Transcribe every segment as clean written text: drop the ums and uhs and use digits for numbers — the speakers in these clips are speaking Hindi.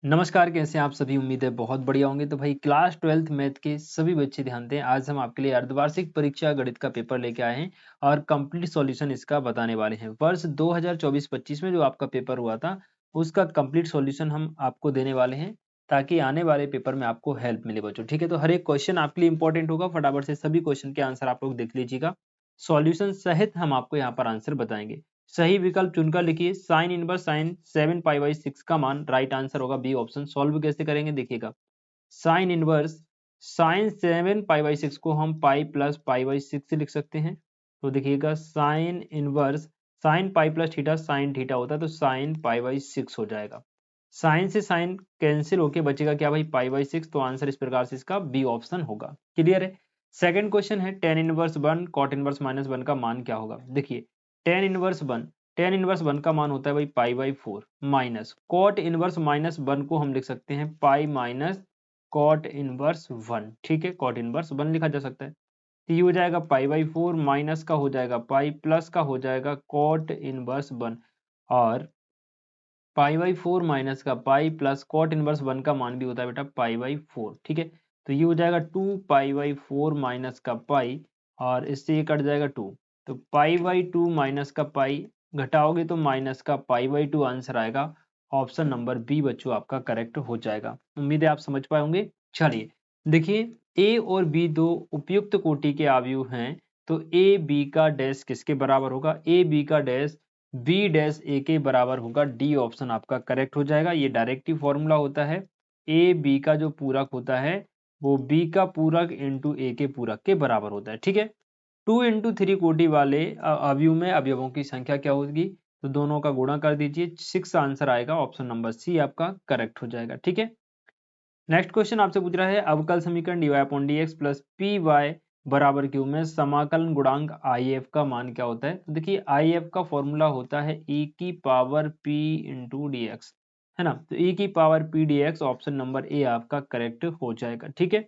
नमस्कार, कैसे हैं आप सभी? उम्मीद है बहुत बढ़िया होंगे। तो भाई क्लास 12th मैथ के सभी बच्चे ध्यान दें। आज हम आपके लिए अर्धवार्षिक परीक्षा गणित का पेपर लेके आए हैं और कंप्लीट सॉल्यूशन इसका बताने वाले हैं। वर्ष 2024-25 में जो आपका पेपर हुआ था, उसका कंप्लीट सॉल्यूशन हम आपको देने वाले हैं ताकि आने वाले पेपर में आपको हेल्प मिले बच्चों। ठीक है, तो हर एक क्वेश्चन आपके लिए इंपॉर्टेंट होगा। फटाफट से सभी क्वेश्चन के आंसर आप लोग देख लीजिएगा। सॉल्यूशन सहित हम आपको यहाँ पर आंसर बताएंगे। सही विकल्प चुनकर लिखिए। साइन इनवर्स साइन 7 पाई/6 का मान राइट आंसर होगा बी ऑप्शन। सॉल्व कैसे करेंगे देखिएगा। साइन इनवर्स साइन 7 पाई/6 को हम पाई प्लस पाई/6 से लिख सकते हैं। तो देखिएगा sine inverse sine pi plus theta sine theta होता है, तो साइन पाई/6 हो जाएगा। साइन से साइन कैंसिल होके बचेगा क्या भाई? पाई/6। तो आंसर इस प्रकार से इसका बी ऑप्शन होगा। क्लियर है। सेकंड क्वेश्चन है टेन इनवर्स 1 कॉट इनवर्स -1 का मान क्या होगा? देखिए टेन इनवर्स 1 का मान होता है भाई पाई/4 माइनस कॉट इनवर्स -1 को हम लिख सकते हैं पाई माइनस कॉट इनवर्स 1। ठीक है, कॉट इनवर्स 1 लिखा जा सकता है। तो ये हो जाएगा पाई/4 माइनस का हो जाएगा पाई प्लस का हो जाएगा कॉट इनवर्स 1 और पाई/4 माइनस का पाई प्लस कॉट इनवर्स 1 का मान भी होता है बेटा पाई/4। ठीक है, तो ये हो जाएगा 2 पाई/4 माइनस का पाई और इससे ये कट जाएगा 2। तो पाई/2 माइनस का पाई घटाओगे तो माइनस का पाई/2 आंसर आएगा। ऑप्शन नंबर बी बच्चों आपका करेक्ट हो जाएगा। उम्मीद है आप समझ पाए होंगे। चलिए देखिए, ए और बी दो उपयुक्त कोटि के अवयव हैं, तो ए बी का डैश किसके बराबर होगा? ए बी का डैश बी डैश ए के बराबर होगा। डी ऑप्शन आपका करेक्ट हो जाएगा। ये डायरेक्ट ही फॉर्मूला होता है। ए बी का जो पूरक होता है वो बी का पूरक इंटू ए के पूरक के बराबर होता है। ठीक है, 2 into 3 कोटि वाले अवयव में अवयवों की संख्या क्या होगी? तो दोनों का गुणा कर दीजिए, 6 आंसर आएगा। ऑप्शन नंबर सी आपका करेक्ट हो जाएगा। ठीक है, नेक्स्ट क्वेश्चन आपसे पूछ रहा है अवकल समीकरण dy/dx प्लस पी वाई बराबर क्यू में समाकलन गुणांक IF का मान क्या होता है? तो देखिए IF का फॉर्मूला होता है e की power p into D x, है ना। तो e की power p dx option number A आपका करेक्ट हो जाएगा। ठीक है,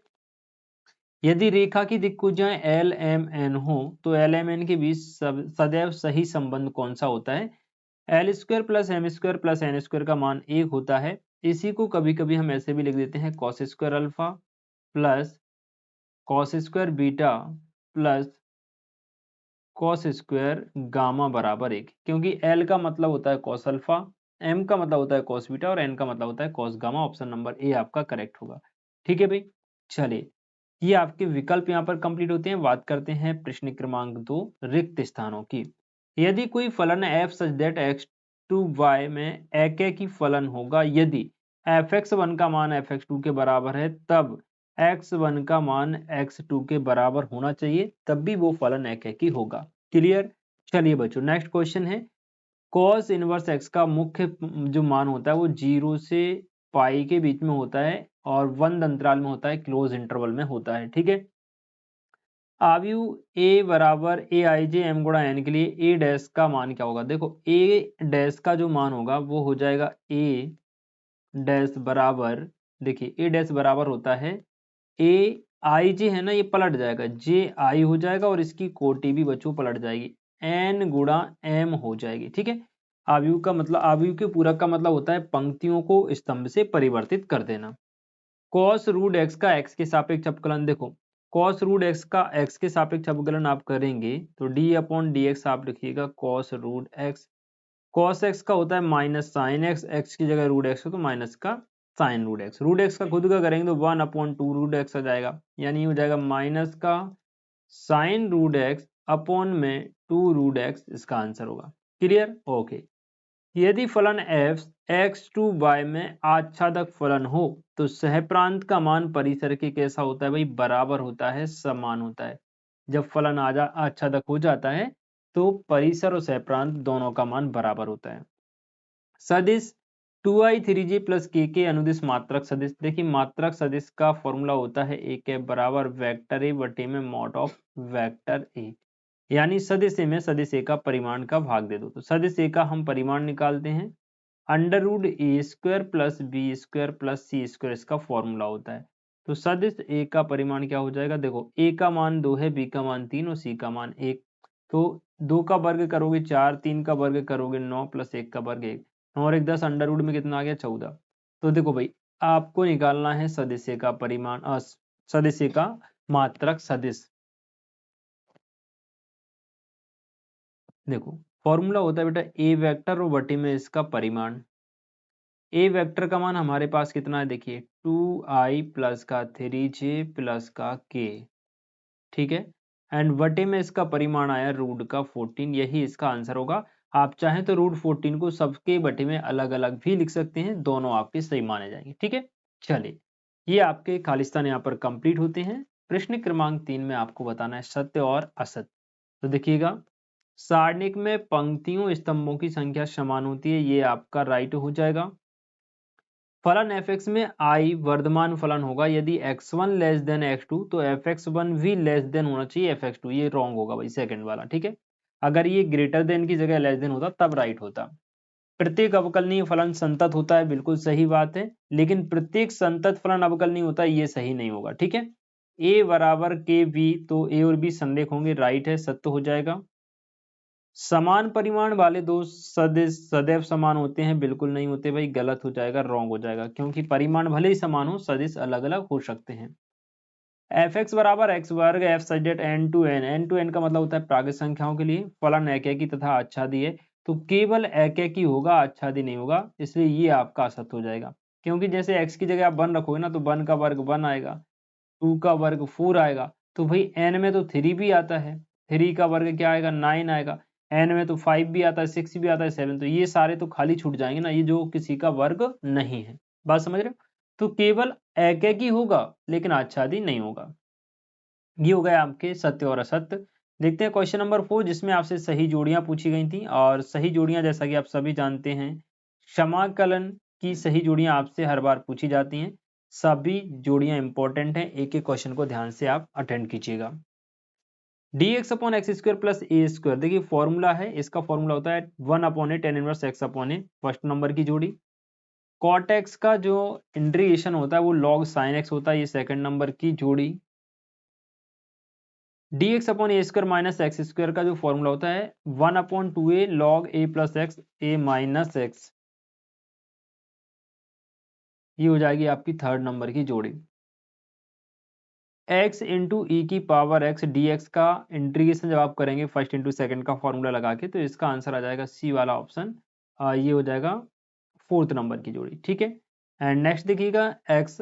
यदि रेखा की दिक्भुजाएं एल एम एन हो तो एल एम एन के बीच सदैव सही संबंध कौन सा होता है? L square plus m square plus n square का मान 1 होता है। इसी को कभी कभी हम ऐसे भी लिख देते हैं cos square alpha plus cos square beta plus cos square gamma बराबर 1, क्योंकि एल का मतलब होता है कॉस अल्फा, एम का मतलब होता है कॉस बीटा और एन का मतलब होता है cos gamma. Option number A आपका करेक्ट होगा। ठीक है भाई, चलिए ये आपके विकल्प यहाँ पर कंप्लीट होते हैं। बात करते हैं प्रश्न क्रमांक 2 रिक्त स्थानों की। यदि कोई फलन f सच दैट x2y में की फलन होगा, यदि fx1 का मान fx2 के बराबर है, तब x1 का मान x2 के बराबर होना चाहिए, तब भी वो फलन की होगा। क्लियर। चलिए बच्चों, नेक्स्ट क्वेश्चन है cos इनवर्स x का मुख्य जो मान होता है वो 0 से पाई के बीच में होता है और 1 अंतराल में होता है, क्लोज इंटरवल में होता है। ठीक है, अवयव a बराबर ए आई जे एम गुणा एन के लिए ए डैश का मान क्या होगा? देखो ए डैश का जो मान होगा वो हो जाएगा ए डैश बराबर, देखिए ए डैश बराबर होता है ए आई जे, है ना, ये पलट जाएगा, जे आई हो जाएगा और इसकी कोटि भी बच्चों पलट जाएगी, एन गुणा एम हो जाएगी। ठीक है, अवयव का मतलब अवयव के पूरक का मतलब होता है पंक्तियों को स्तंभ से परिवर्तित कर देना। कॉस रूट एक्स का एक्स के सापेक्ष अवकलन, देखो कॉस रूट एक्स का एक्स के सापेक्ष अवकलन आप करेंगे तो डी अपॉन डी एक्स आप लिखिएगा cos root x. Cos x का होता है माइनस साइन एक्स, एक्स की जगह रूट एक्स हो तो माइनस का sine root x. Root x का खुद का करेंगे तो 1/2 रूट एक्स आ जाएगा, यानी हो जाएगा माइनस का साइन रूट एक्स अपॉन में 2 रूट एक्स, इसका आंसर होगा। क्लियर। ओके, यदि फलन f x2y में आच्छादक फलन हो तो सहप्रांत का मान परिसर के कैसा होता है भाई? बराबर होता है, समान होता है। जब फलन आच्छादक हो जाता है तो परिसर और सहप्रांत दोनों का मान बराबर होता है। सदिश 2i3j प्लस के अनुदिश मात्रक सदिश, देखिए मात्रक सदिश का फॉर्मूला होता है ए के बराबर वेक्टर ए बटे में मॉड ऑफ वेक्टर ए, यानी सदिश ए में सदिश ए का परिमाण का भाग दे दो। तो सदिश ए का हम परिमाण निकालते हैं, under root A square plus B square plus C square इसका फॉर्मूला होता है। तो सदिश ए का परिमाण क्या हो जाएगा? देखो ए का मान 2 है, बी का मान 3 और सी का मान 1। तो 2 का वर्ग करोगे 4, 3 का वर्ग करोगे 9 प्लस 1 का वर्ग 1, 9 और 1 10, अंडर रूट में कितना आ गया? 14। तो देखो भाई, आपको निकालना है सदिश का परिमाण, सदिश का मात्रक सदिश। देखो फॉर्मूला होता है बेटा ए वेक्टर और बटे में इसका परिमाण। ए वेक्टर का मान हमारे पास कितना है, देखिए 2i प्लस का 3j प्लस का k, ठीक है। एंड बटे में इसका परिमाण आया रूट का 14, यही इसका आंसर होगा। आप चाहें तो रूट 14 को सबके बटे में अलग अलग भी लिख सकते हैं, दोनों आपके सही माने जाएंगे, ठीक है। चलिए, ये आपके खालिस्तान यहाँ पर कंप्लीट होते हैं। प्रश्न क्रमांक 3 में आपको बताना है सत्य और असत्य। तो देखिएगा, सारणिक में पंक्तियों स्तंभों की संख्या समान होती है, ये आपका राइट हो जाएगा। फलन fx में i वर्धमान फलन होगा, यदि x1 लेस देन x2 तो fx1 भी लेस देन होना चाहिए fx2, ये रॉन्ग होगा भाई सेकंड वाला, ठीक है। अगर ये ग्रेटर देन की जगह लेस देन होता तब राइट होता। प्रत्येक अवकलनीय फलन संतत होता है, बिल्कुल सही बात है, लेकिन प्रत्येक संतत फलन अवकलनीय होता है ये सही नहीं होगा, ठीक है। a बराबर के b, तो a और b संरेख होंगे, राइट है, सत्य हो जाएगा। समान परिमाण वाले दो सदिश सदैव समान होते हैं, बिल्कुल नहीं होते भाई, गलत हो जाएगा, रॉन्ग हो जाएगा, क्योंकि परिमाण भले ही समान हो सदिश अलग अलग हो सकते हैं। एफ एक्स बराबर एक्स वर्ग एफ सजेट एन टू एन का मतलब होता है प्राकृत संख्याओं के लिए फलन एकैकी तथा आच्छादी है, तो केवल एकैकी होगा, आच्छादी नहीं होगा, इसलिए ये आपका असत्य हो जाएगा। क्योंकि जैसे एक्स की जगह आप 1 रखोगे ना, तो 1 का वर्ग 1 आएगा, 2 का वर्ग 4 आएगा, तो भाई एन में तो 3 भी आता है, 3 का वर्ग क्या आएगा, 9 आएगा, एन में तो 5 भी आता है, 6 भी आता है, 7, तो ये सारे तो खाली छूट जाएंगे ना, ये जो किसी का वर्ग नहीं है, बात समझ रहे हो। तो केवल एकैकी होगा लेकिन आच्छादी नहीं होगा। ये हो गए आपके सत्य और असत्य। देखते हैं क्वेश्चन नंबर 4, जिसमें आपसे सही जोड़ियां पूछी गई थी, और सही जोड़ियां जैसा कि आप सभी जानते हैं, समाकलन की सही जोड़ियां आपसे हर बार पूछी जाती हैं। सभी जोड़ियां इंपॉर्टेंट हैं, एक एक क्वेश्चन को ध्यान से आप अटेंड कीजिएगा। dx upon x square plus A square, देखिए फॉर्मूला है, इसका फॉर्मूला होता है 1 upon A tan inverse X upon A, first number की जोड़ी। कॉट एक्स का जो इंटीग्रेशन होता है वो लॉग साइन एक्स होता है, ये सेकंड नंबर की जोड़ी। dx अपॉन ए स्क्वायर माइनस एक्स स्क्वायर का जो फॉर्मूला होता है 1 अपॉन 2a लॉग ए प्लस एक्स ए माइनस एक्स, ये हो जाएगी आपकी थर्ड नंबर की जोड़ी। x इंटू ई की पावर x dx का इंटीग्रेशन जब आप करेंगे फर्स्ट इंटू सेकंड का फॉर्मूला लगा के, तो इसका आंसर आ जाएगा सी वाला ऑप्शन, ये हो जाएगा फोर्थ नंबर की जोड़ी, ठीक है। एंड नेक्स्ट देखिएगा x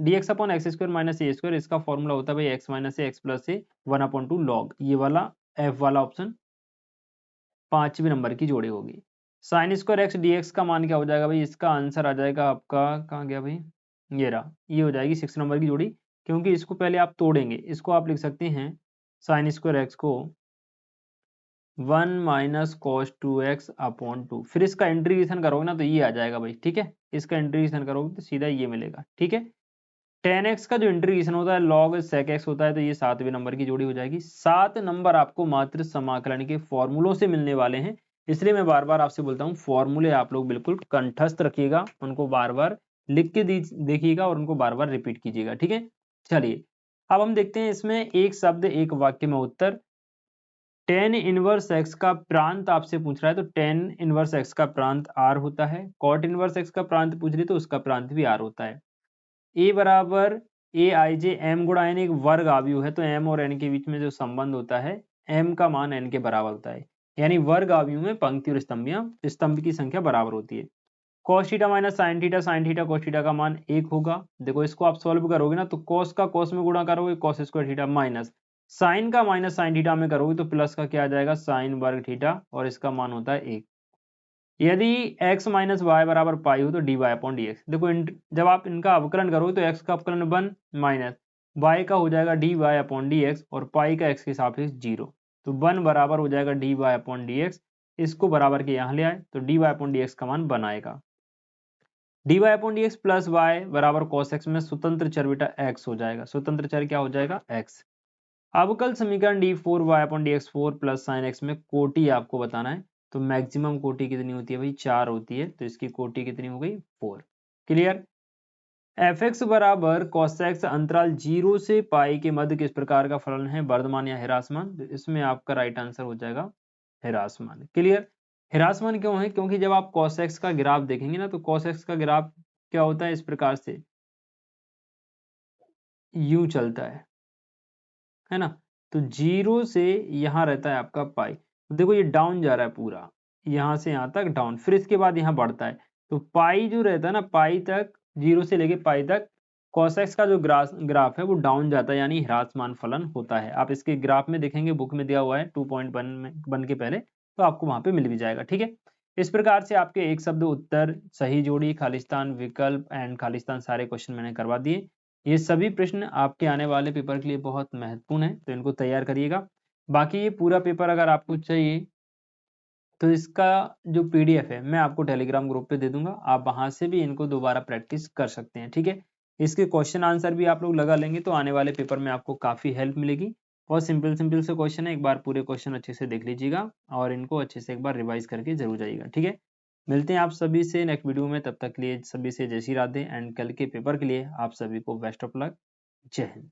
dx upon x square minus a square, इसका फॉर्मूला होता है भाई x minus a x plus a 1 upon 2 log, ये वाला f वाला ऑप्शन पांचवी नंबर की जोड़ी होगी। साइन स्क्वायर एक्स dx का मान क्या हो जाएगा भाई, इसका आंसर आ जाएगा आपका, कहाँ गया भाई, ये रहा, ये हो जाएगी 6 नंबर की जोड़ी। क्योंकि इसको पहले आप तोड़ेंगे, इसको आप लिख सकते हैं साइन स्क्वायर एक्स को 1 माइनस कॉस 2x अपॉन 2, फिर इसका इंटीग्रेशन करोगे ना तो ये आ जाएगा भाई, ठीक है। इसका इंटीग्रेशन करोगे तो सीधा ये मिलेगा, ठीक है। tan x का जो इंटीग्रेशन होता है log sec x होता है, तो ये 7वें नंबर की जोड़ी हो जाएगी। 7 नंबर आपको मात्र समाकलन के फॉर्मूलों से मिलने वाले हैं, इसलिए मैं बार बार आपसे बोलता हूँ फॉर्मूले आप लोग बिल्कुल कंठस्थ रखिएगा, उनको बार बार लिख के देखिएगा और उनको बार बार रिपीट कीजिएगा, ठीक है। चलिए, अब हम देखते हैं इसमें एक शब्द एक वाक्य में उत्तर। tan इनवर्स x का प्रांत आपसे पूछ रहा है, तो tan इनवर्स x का प्रांत r होता है। cot इनवर्स x का प्रांत पूछ रही तो उसका प्रांत भी r होता है। a बराबर ए आई जे एम गुणा एन एक वर्ग आव्यूह है, तो m और n के बीच में जो संबंध होता है, m का मान n के बराबर होता है, यानी वर्ग आव्यूह में पंक्ति और स्तंभ की संख्या बराबर होती है। cos theta minus sine theta cos theta का मान 1 होगा। देखो इसको आप सॉल्व करोगे ना, तो cos का cos में गुणा करोगे cos square theta, minus sine का माइनस साइन थीटा में करोगे तो प्लस का क्या आ जाएगा, साइन वर्ग थीटा, और इसका मान होता है 1। यदि x माइनस वाई बराबर पाई हो तो d y upon d x, देखो जब आप इनका अवकलन करोगे तो x का अवकलन 1 माइनस y का हो जाएगा d y upon d x, और पाई का x के सापेक्ष 0, तो 1 बराबर हो जाएगा d y upon d x. इसको बराबर के यहाँ ले आए तो d y upon d x का मान बनाएगा d y upon d x plus y बराबर कॉस एक्स में स्वतंत्र चर बेटा x हो जाएगा, स्वतंत्र चर क्या हो जाएगा, x। अवकल समीकरण d four y upon d x 4 plus sine x में कोटि आपको बताना है, तो मैक्सिमम कोटि कितनी होती है भाई, 4 होती है, तो इसकी कोटि कितनी हो गई, 4। क्लियर। एफ एक्स बराबर कॉस एक्स अंतराल 0 से पाई के मध्य किस प्रकार का फलन है, वर्धमान या ह्रासमान, तो इसमें आपका राइट आंसर हो जाएगा ह्रासमान। क्लियर। ह्रासमान क्यों है, क्योंकि जब आप कॉस एक्स का ग्राफ देखेंगे ना, तो कॉस एक्स का ग्राफ क्या होता है, इस प्रकार से यूं चलता है ना। तो 0 से यहाँ रहता है आपका पाई, तो देखो ये डाउन जा रहा है पूरा, यहाँ से यहाँ तक डाउन, फिर इसके बाद यहाँ बढ़ता है। तो पाई जो रहता है ना, पाई तक, 0 से लेके पाई तक कॉसेक्स का जो ग्राफ है वो डाउन जाता है, यानी ह्रासमान फलन होता है। आप इसके ग्राफ में देखेंगे, बुक में दिया हुआ है 2.1 में बन के पहले, तो आपको वहां पे मिल भी जाएगा। ठीक है, इस प्रकार से आपके एक शब्द उत्तर, सही जोड़ी, खालिस्तान, विकल्प एंड खालिस्तान सारे क्वेश्चन मैंने करवा दिए। ये सभी प्रश्न आपके आने वाले पेपर के लिए बहुत महत्वपूर्ण है, तो इनको तैयार करिएगा। बाकी ये पूरा पेपर अगर आपको चाहिए तो इसका जो पीडीएफ है मैं आपको टेलीग्राम ग्रुप पे दे दूंगा, आप वहां से भी इनको दोबारा प्रैक्टिस कर सकते हैं। ठीक है, इसके क्वेश्चन आंसर भी आप लोग लगा लेंगे तो आने वाले पेपर में आपको काफी हेल्प मिलेगी। बहुत सिंपल सिंपल से क्वेश्चन है, एक बार पूरे क्वेश्चन अच्छे से देख लीजिएगा और इनको अच्छे से एक बार रिवाइज करके जरूर जाइएगा। ठीक है, मिलते हैं आप सभी से नेक्स्ट वीडियो में, तब तक के लिए सभी से जय श्री राधे एंड कल के पेपर के लिए आप सभी को बेस्ट ऑफ लक। जय हिंद।